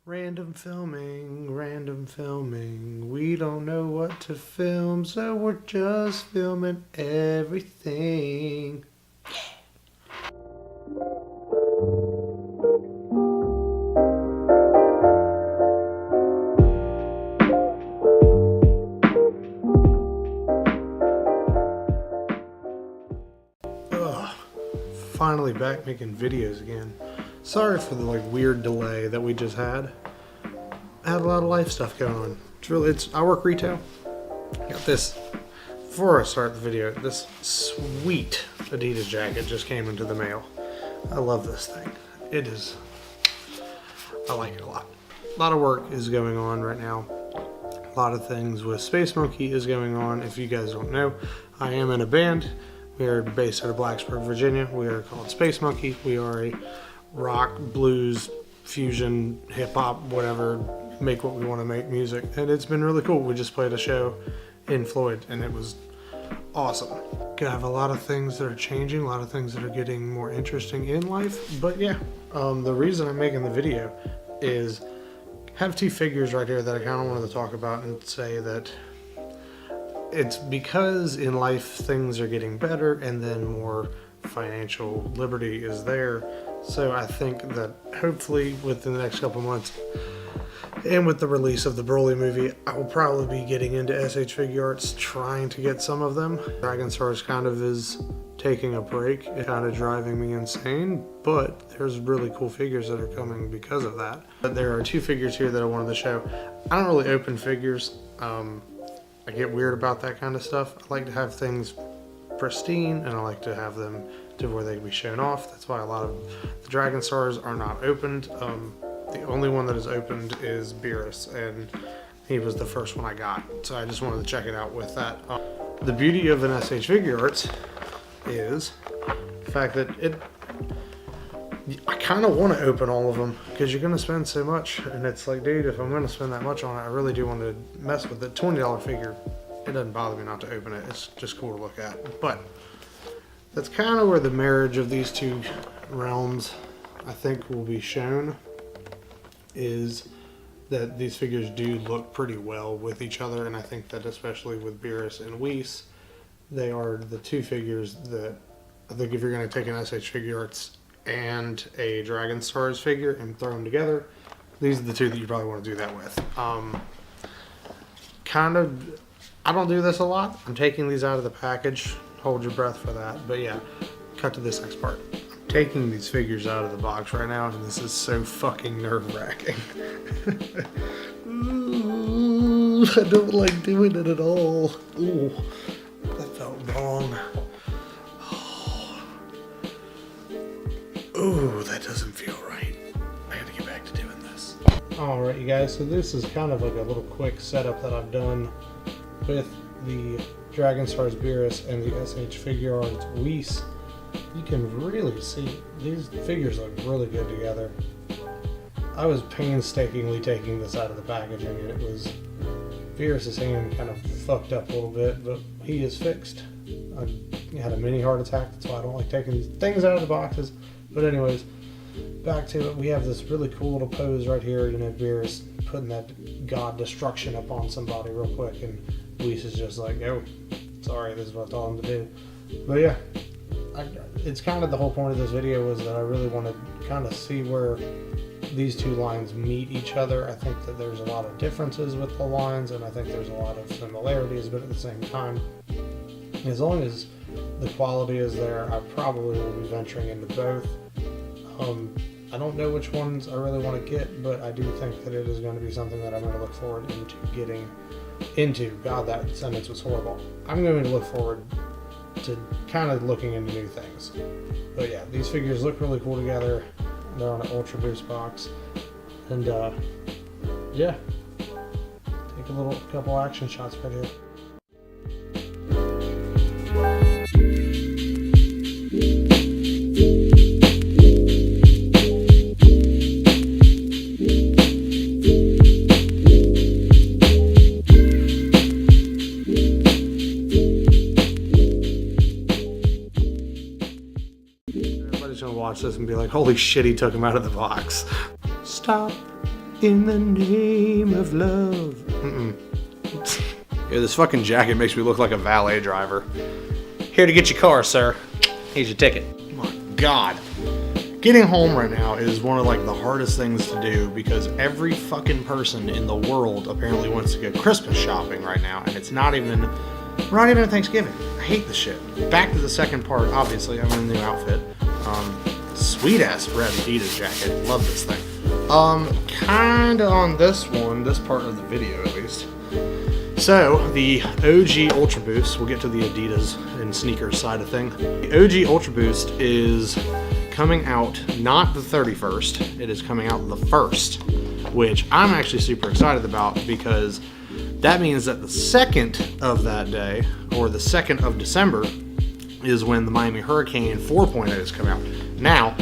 Random filming, we don't know what to film, so we're just filming everything. Ugh, finally back making videos again. Sorry for the weird delay that we just had. I had a lot of life stuff going on. I work retail. Got this, before I start the video, this sweet Adidas jacket just came into the mail. I love this thing. I like it a lot. A lot of work is going on right now. A lot of things with Space Monkey is going on. If you guys don't know, I am in a band. We are based out of Blacksburg, Virginia. We are called Space Monkey. We are a rock, blues, fusion, hip-hop, whatever, make what we want to make music, and it's been really cool. We just played a show in Floyd and it was awesome. Gonna have a lot of things that are changing, a lot of things that are getting more interesting in life, but yeah, the reason I'm making the video is I have two figures right here that I kind of wanted to talk about and say that it's because in life things are getting better and then more financial liberty is there. So I think that hopefully within the next couple months and with the release of the Broly movie, I will probably be getting into SH Figurarts, trying to get some of them. Dragon Stars kind of is taking a break. It's kind of driving me insane, but there's really cool figures that are coming because of that. But there are two figures here that I wanted to show. I don't really open figures. I get weird about that kind of stuff. I like to have things pristine and I like to have them to where they can be shown off. That's why a lot of the Dragon Stars are not opened. The only one that is opened is Beerus, and he was the first one I got, so I just wanted to check it out with that. The beauty of an SH Figurarts is the fact that I kind of want to open all of them because you're going to spend so much, and it's like, dude, if I'm going to spend that much on it, I really do want to mess with it. $20 figure, it doesn't bother me not to open it. It's just cool to look at. But that's kind of where the marriage of these two realms, I think, will be shown, is that these figures do look pretty well with each other, and I think that especially with Beerus and Whis, they are the two figures that I think if you're going to take an SH Figurarts and a Dragon Stars figure and throw them together, these are the two that you probably want to do that with. I don't do this a lot. I'm taking these out of the package. Hold your breath for that. But yeah, cut to this next part. I'm taking these figures out of the box right now, and this is so fucking nerve-wracking. Ooh, I don't like doing it at all. Ooh, that felt wrong. Ooh, that doesn't feel right. I gotta get back to doing this. Alright, you guys, so this is kind of like a little quick setup that I've done with the Dragon Stars Beerus and the SH Figurarts Whis. You can really see these figures look really good together. I was painstakingly taking this out of the packaging, and it was Beerus' hand kind of fucked up a little bit, but he is fixed. I had a mini heart attack, that's why I don't like taking things out of the boxes. But anyways, back to it. We have this really cool little pose right here, you know, Beerus putting that god destruction upon somebody real quick, and Whis is just like, oh, sorry, this is what I told him to do. But yeah, it's kind of the whole point of this video was that I really want to kind of see where these two lines meet each other. I think that there's a lot of differences with the lines, and I think there's a lot of similarities, but at the same time, as long as the quality is there, I probably will be venturing into both. I don't know which ones I really want to get, but I do think that it is going to be something that I'm going to look forward into getting into. God, that sentence was horrible. I'm going to look forward to kind of looking into new things. But yeah, these figures look really cool together. They're on an Ultra Boost box. And yeah, take a couple action shots right here. Watch this and be like, holy shit, he took him out of the box. Stop In the name of love. Yeah, this fucking jacket makes me look like a valet driver. Here to get your car, sir. Here's your ticket. My God. Getting home right now is one of like the hardest things to do because every fucking person in the world apparently wants to go Christmas shopping right now, and it's not even Thanksgiving. I hate this shit. Back to the second part. Obviously, I'm in a new outfit. Sweet ass red Adidas jacket. Love this thing. Kinda on this one, this part of the video at least. So, the OG Ultra Boost, we'll get to the Adidas and sneakers side of thing. The OG Ultra Boost is coming out not the 31st, it is coming out the 1st, which I'm actually super excited about because that means that the 2nd of that day, or the 2nd of December, is when the Miami Hurricane 4.0s come out. Now,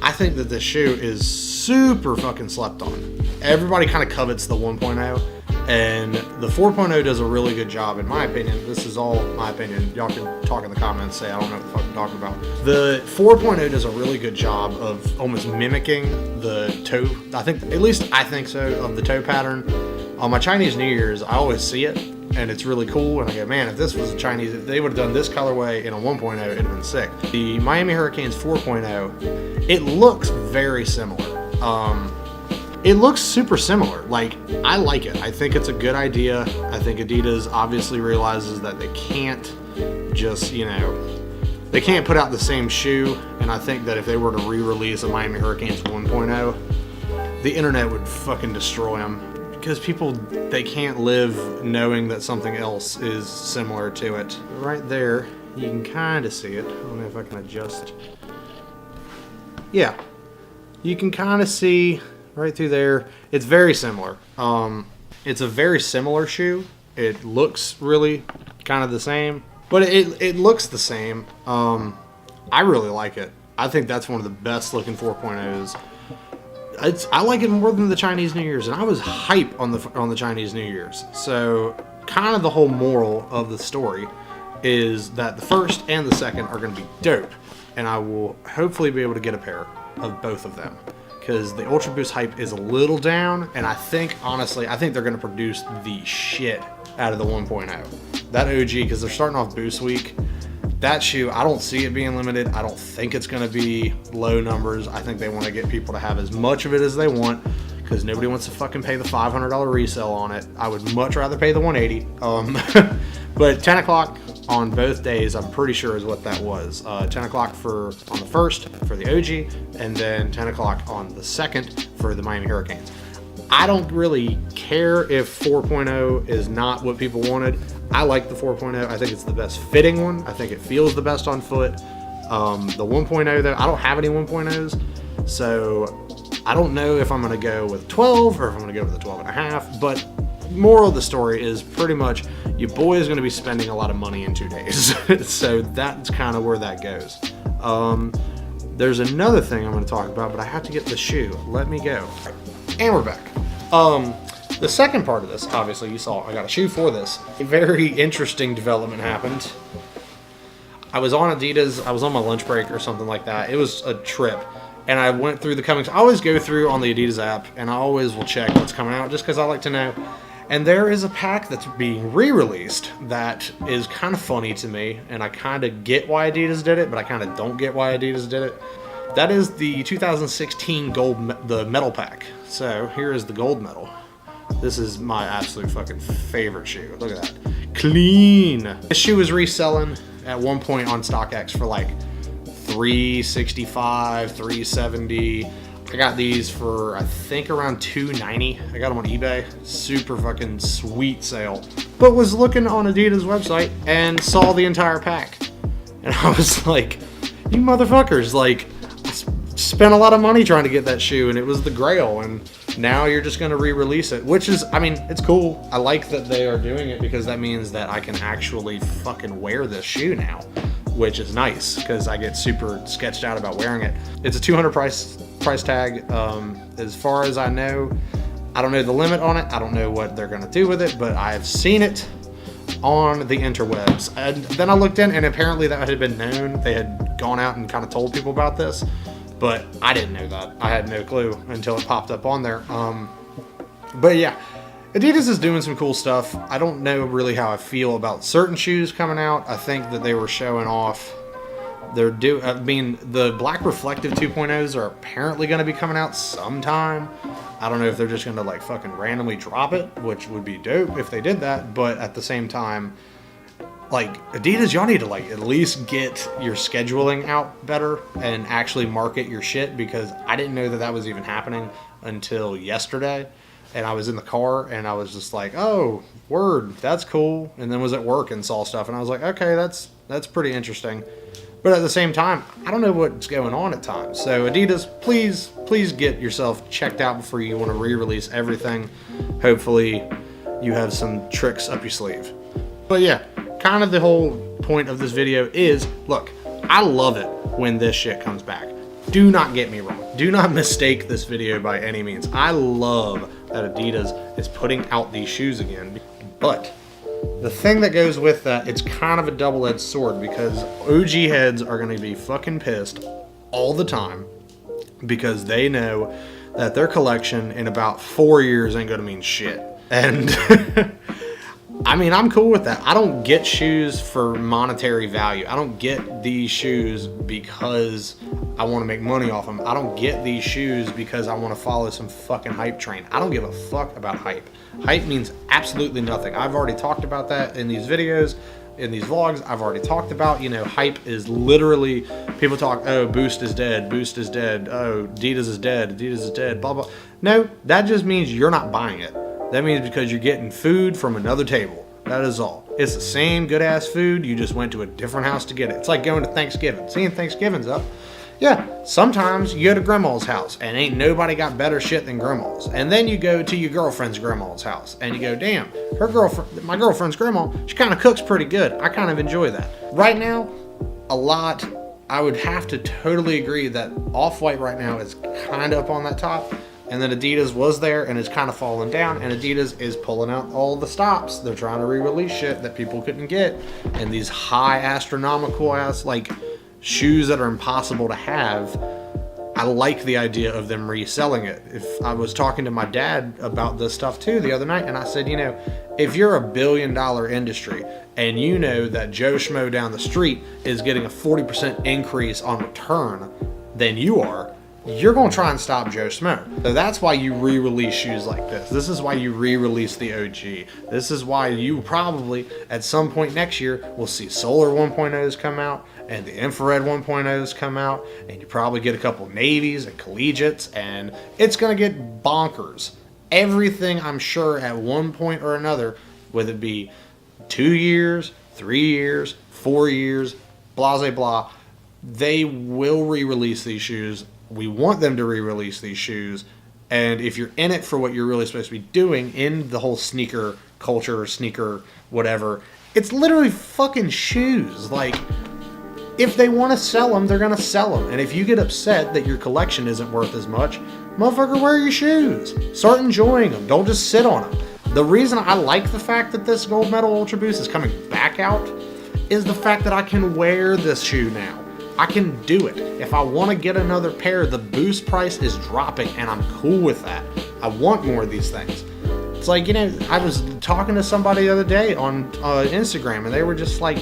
I think that this shoe is super fucking slept on. Everybody kind of covets the 1.0, and the 4.0 does a really good job, in my opinion. This is all my opinion. Y'all can talk in the comments, say I don't know what the fuck I'm talking about. The 4.0 does a really good job of almost mimicking the toe, at least I think so, of the toe pattern. On my Chinese New Year's, I always see it, and it's really cool, and I go, man, if this was if they would have done this colorway in a 1.0, it'd have been sick. The Miami Hurricanes 4.0, it looks very similar. It looks super similar. Like, I like it. I think it's a good idea. I think Adidas obviously realizes that they can't just, they can't put out the same shoe, and I think that if they were to re-release a Miami Hurricanes 1.0, the internet would fucking destroy them. Because people, they can't live knowing that something else is similar to it. Right there, you can kind of see it. I don't know if I can adjust. Yeah, you can kind of see right through there. It's very similar. It's a very similar shoe. It looks really kind of the same, but it looks the same. I really like it. I think that's one of the best looking 4.0s. I like it more than the Chinese New Year's, and I was hype on the Chinese New Year's. So kind of the whole moral of the story is that the 1st and the 2nd are going to be dope, and I will hopefully be able to get a pair of both of them because the Ultra Boost hype is a little down, and I think they're going to produce the shit out of the 1.0. That OG, because they're starting off Boost Week. That shoe, I don't see it being limited. I don't think it's going to be low numbers. I think they want to get people to have as much of it as they want because nobody wants to fucking pay the $500 resale on it. I would much rather pay the $180. But 10 o'clock on both days, I'm pretty sure is what that was. 10 o'clock on the 1st for the OG, and then 10 o'clock on the 2nd for the Miami Hurricanes. I don't really care if 4.0 is not what people wanted. I like the 4.0. I think it's the best fitting one. I think it feels the best on foot. The 1.0 though, I don't have any 1.0s, so I don't know if I'm going to go with 12 or if I'm going to go with a 12.5, but moral of the story is pretty much your boy is going to be spending a lot of money in 2 days. So that's kind of where that goes. There's another thing I'm going to talk about, but I have to get the shoe. Let me go. And we're back. The second part of this, obviously, you saw I got a shoe for this. A very interesting development happened. I was on Adidas. I was on my lunch break or something like that. It was a trip. And I went through the coming. I always go through on the Adidas app, and I always will check what's coming out just because I like to know. And there is a pack that's being re-released that is kind of funny to me. And I kind of get why Adidas did it, but I kind of don't get why Adidas did it. That is the 2016 the metal pack. So here is the gold medal. This is my absolute fucking favorite shoe. Look at that. Clean. This shoe was reselling at one point on StockX for like $365, $370. I got these for I think around $290. I got them on eBay. Super fucking sweet sale. But was looking on Adidas website and saw the entire pack. And I was like, you motherfuckers, like, spent a lot of money trying to get that shoe, and it was the grail, and now you're just going to re-release it, which is, I mean, it's cool. I like that they are doing it because that means that I can actually fucking wear this shoe now, which is nice because I get super sketched out about wearing it. It's a $200 price tag. As far as I know, I don't know the limit on it. I don't know what they're going to do with it, but I've seen it on the interwebs. And then I looked in, and apparently that had been known. They had gone out and kind of told people about this. But I didn't know that. I had no clue until it popped up on there. But yeah, Adidas is doing some cool stuff. I don't know really how I feel about certain shoes coming out. I think that they were showing off. The black reflective 2.0s are apparently going to be coming out sometime. I don't know if they're just going to like fucking randomly drop it, which would be dope if they did that. But at the same time, like Adidas, y'all need to like at least get your scheduling out better and actually market your shit, because I didn't know that that was even happening until yesterday. And I was in the car and I was just like, oh, word, that's cool. And then was at work and saw stuff and I was like, okay, that's pretty interesting. But at the same time, I don't know what's going on at times. So Adidas, please get yourself checked out before you want to re-release everything. Hopefully you have some tricks up your sleeve. But yeah, kind of the whole point of this video is, look, I love it when this shit comes back. Do not get me wrong. Do not mistake this video by any means. I love that Adidas is putting out these shoes again. But the thing that goes with that, it's kind of a double-edged sword, because OG heads are going to be fucking pissed all the time because they know that their collection in about 4 years ain't going to mean shit. And I mean, I'm cool with that. I don't get shoes for monetary value. I don't get these shoes because I want to make money off them. I don't get these shoes because I want to follow some fucking hype train. I don't give a fuck about hype. Hype means absolutely nothing. I've already talked about that in these videos, in these vlogs. I've already talked about, hype is literally, people talk, oh, Boost is dead, Boost is dead, oh, Adidas is dead, Adidas is dead, blah, blah. No, that just means you're not buying it. That means because you're getting food from another table. That is all. It's the same good ass food. You just went to a different house to get it. It's like going to Thanksgiving. Seeing Thanksgiving's up. Yeah, sometimes you go to grandma's house and ain't nobody got better shit than grandma's. And then you go to your girlfriend's grandma's house and you go, damn, my girlfriend's grandma, she kind of cooks pretty good. I kind of enjoy that. Right now, I would have to totally agree that Off-White right now is kind of up on that top. And then Adidas was there and it's kind of fallen down, and Adidas is pulling out all the stops. They're trying to re-release shit that people couldn't get, and these high astronomical ass like shoes that are impossible to have. I like the idea of them reselling it. If I was talking to my dad about this stuff too the other night, and I said, if you're a $1 billion industry and you know that Joe Schmo down the street is getting a 40% increase on return than you are, you're going to try and stop Joe Schmo. So that's why you re-release shoes like this. This is why you re-release the OG. This is why you probably, at some point next year, will see Solar 1.0s come out, and the Infrared 1.0s come out, and you probably get a couple Navies and Collegiates, and it's going to get bonkers. Everything, I'm sure, at one point or another, whether it be 2 years, 3 years, 4 years, blah, blah, blah, they will re-release these shoes. We want them to re-release these shoes, and if you're in it for what you're really supposed to be doing in the whole sneaker culture, sneaker whatever, it's literally fucking shoes. Like, if they want to sell them, they're going to sell them. And if you get upset that your collection isn't worth as much, motherfucker, wear your shoes. Start enjoying them. Don't just sit on them. The reason I like the fact that this Gold Medal Ultra Boost is coming back out is the fact that I can wear this shoe now. I can do it. If I want to get another pair, the Boost price is dropping, and I'm cool with that. I want more of these things. It's like, I was talking to somebody the other day on Instagram, and they were just like,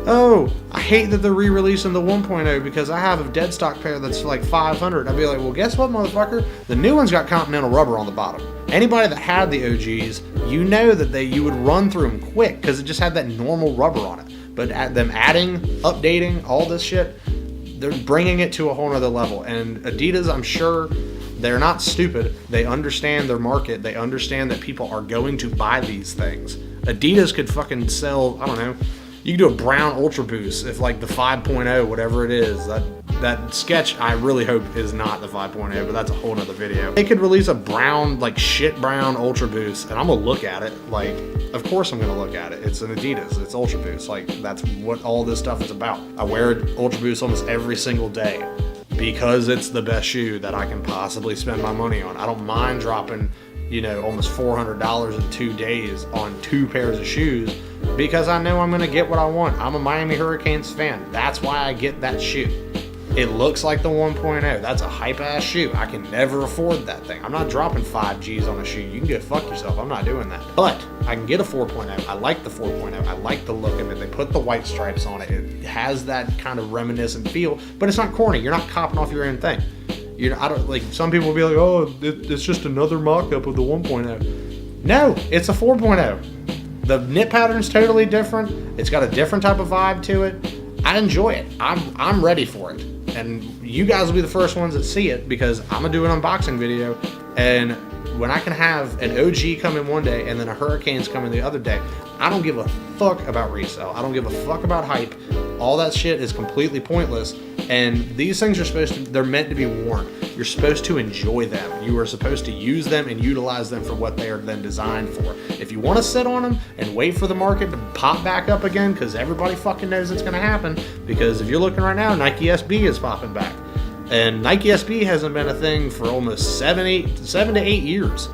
oh, I hate that they're re-releasing the 1.0 because I have a dead stock pair that's like $500. I'd be like, well, guess what, motherfucker? The new one's got Continental rubber on the bottom. Anybody that had the OGs, you know that you would run through them quick because it just had that normal rubber on it. But at them adding, updating, all this shit, they're bringing it to a whole nother level. And Adidas, I'm sure, they're not stupid. They understand their market. They understand that people are going to buy these things. Adidas could fucking sell, I don't know, you could do a brown Ultra Boost if like the 5.0, whatever it is. That sketch, I really hope is not the 5.0, but that's a whole nother video. They could release a brown, like shit brown Ultra Boost, and I'm gonna look at it. Like, of course I'm gonna look at it. It's an Adidas, it's Ultra Boost. Like, that's what all this stuff is about. I wear Ultra Boost almost every single day because it's the best shoe that I can possibly spend my money on. I don't mind dropping, almost $400 in 2 days on 2 pairs of shoes because I know I'm gonna get what I want. I'm a Miami Hurricanes fan. That's why I get that shoe. It looks like the 1.0. That's a hype ass shoe. I can never afford that thing. I'm not dropping 5 G's on a shoe. You can go fuck yourself. I'm not doing that. But I can get a 4.0. I like the 4.0. I like the look of it. They put the white stripes on it. It has that kind of reminiscent feel, but it's not corny. You're not copping off your own thing. I don't like. Some people will be like, oh, it's just another mock-up of the 1.0. No, it's a 4.0. The knit pattern's totally different. It's got a different type of vibe to it. I enjoy it. I'm ready for it. And you guys will be the first ones that see it, because I'm gonna do an unboxing video, and when I can have an OG come in one day and then a Hurricanes come in the other day, I don't give a fuck about resale. I don't give a fuck about hype. All that shit is completely pointless. And these things are they're meant to be worn. You're supposed to enjoy them. You are supposed to use them and utilize them for what they are then designed for. If you want to sit on them and wait for the market to pop back up again, because everybody fucking knows it's going to happen, because if you're looking right now, Nike SB is popping back. And Nike SB hasn't been a thing for almost 7 to 8 years.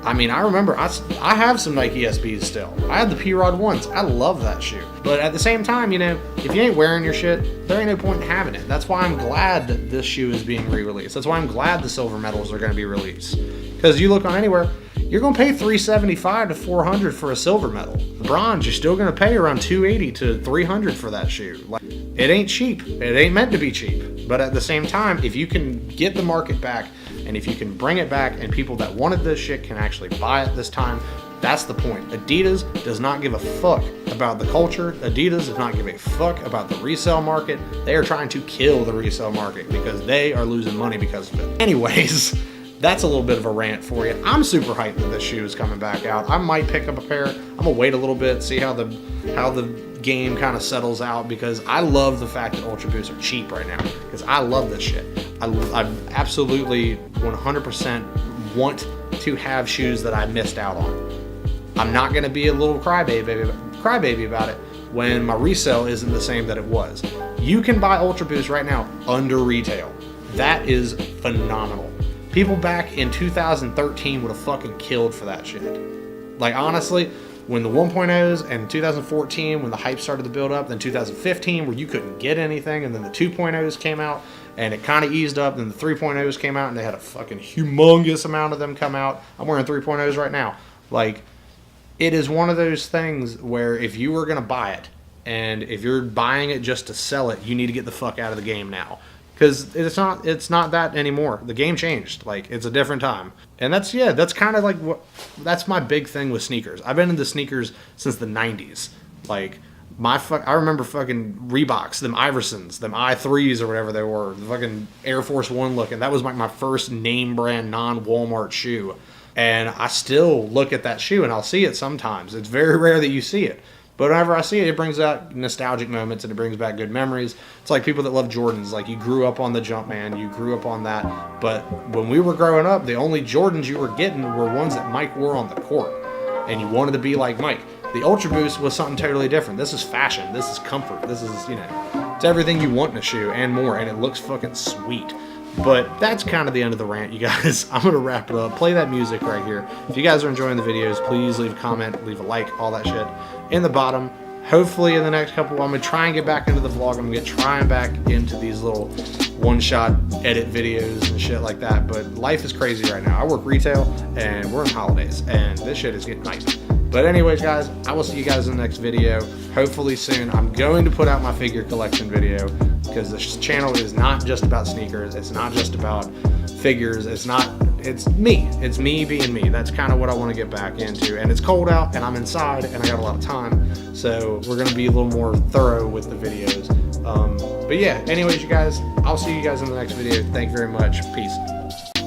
I mean, I remember, I have some Nike SBs still. I had the P-Rod ones. I love that shoe. But at the same time, you know, if you ain't wearing your shit, there ain't no point in having it. That's why I'm glad that this shoe is being re-released. That's why I'm glad the silver medals are going to be released. Because you look on anywhere, you're going to pay $375 to $400 for a silver medal. Bronze, you're still going to pay around $280 to $300 for that shoe. Like, it ain't cheap. It ain't meant to be cheap. But at the same time, if you can get the market back, and if you can bring it back and people that wanted this shit can actually buy it this time, that's the point. Adidas does not give a fuck about the culture. Adidas does not give a fuck about the resale market. They are trying to kill the resale market because they are losing money because of it. Anyways, that's a little bit of a rant for you. I'm super hyped that this shoe is coming back out. I might pick up a pair. I'm gonna wait a little bit, see how the game kind of settles out, because I love the fact that Ultra Boosts are cheap right now, because I love this shit. I absolutely 100% want to have shoes that I missed out on. I'm not going to be a little crybaby about it when my resale isn't the same that it was. You can buy Ultra Boost right now under retail. That is phenomenal. People back in 2013 would have fucking killed for that shit. Like, honestly, when the 1.0s and 2014, when the hype started to build up, then 2015, where you couldn't get anything, and then the 2.0s came out, and it kind of eased up, then the 3.0s came out, and they had a fucking humongous amount of them come out. I'm wearing 3.0s right now. Like, it is one of those things where if you were going to buy it, and if you're buying it just to sell it, you need to get the fuck out of the game now. Because it's not that anymore. The game changed. Like, it's a different time. And that's kind of like that's my big thing with sneakers. I've been into sneakers since the 90s. Like, I remember fucking Reeboks, them Iversons, them I3s or whatever they were, the fucking Air Force One looking. That was like my first name brand non-Walmart shoe. And I still look at that shoe and I'll see it sometimes. It's very rare that you see it. But whenever I see it, it brings out nostalgic moments and it brings back good memories. It's like people that love Jordans. Like, you grew up on the Jumpman, you grew up on that. But when we were growing up, the only Jordans you were getting were ones that Mike wore on the court. And you wanted to be like Mike. The Ultra Boost was something totally different. This is fashion. This is comfort. This is, you know, it's everything you want in a shoe and more. And it looks fucking sweet. But that's kind of the end of the rant, you guys. I'm going to wrap it up. Play that music right here. If you guys are enjoying the videos, please leave a comment, leave a like, all that shit in the bottom. Hopefully in the next couple, I'm going to try and get back into the vlog. I'm going to try and back into these little one-shot edit videos and shit like that. But life is crazy right now. I work retail, and we're in holidays, and this shit is getting nice. But anyways, guys, I will see you guys in the next video, hopefully soon. I'm going to put out my figure collection video, because this channel is not just about sneakers. It's not just about figures. It's me. It's me being me. That's kind of what I want to get back into. And it's cold out, and I'm inside, and I got a lot of time. So we're going to be a little more thorough with the videos. But yeah, anyways, you guys, I'll see you guys in the next video. Thank you very much. Peace.